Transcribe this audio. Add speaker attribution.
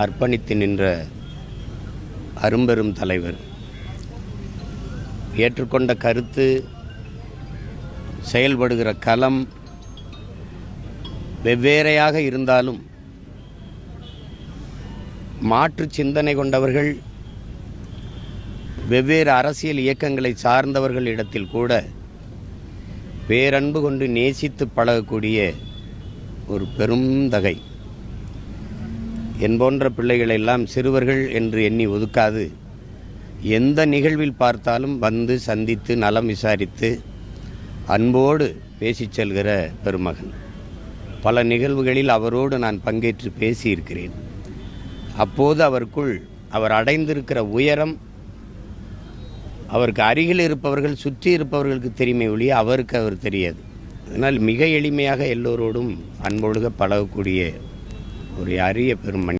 Speaker 1: அர்ப்பணித்து நின்ற அரும்பெரும் தலைவர். ஏற்றுக்கொண்ட கருத்து, செயல்படுகிற களம் வெவ்வேறையாக இருந்தாலும் மாற்று சிந்தனை கொண்டவர்கள், வெவ்வேறு அரசியல் இயக்கங்களை சார்ந்தவர்கள் இடத்தில் கூட பேரன்பு கொண்டு நேசித்து பழகக்கூடிய ஒரு பெரும் தகை. என் போன்ற பிள்ளைகளெல்லாம் சிறுவர்கள் என்று எண்ணி ஒதுக்காது, எந்த நிகழ்வில் பார்த்தாலும் வந்து சந்தித்து நலம் விசாரித்து அன்போடு பேசிச் செல்கிற பெருமகன். பல நிகழ்வுகளில் அவரோடு நான் பங்கேற்று பேசியிருக்கிறேன். அப்போது அவருக்குள் அவர் அடைந்திருக்கிற உயரம் அவருக்கு அருகில் இருப்பவர்கள், சுற்றி இருப்பவர்களுக்கு தெரியுமே ஒழிய அவருக்கு அவர் தெரியாது. அதனால் மிக எளிமையாக எல்லோரோடும் அன்பொழுக பழகக்கூடிய ஒரு அரிய பெரும் மனிதர்.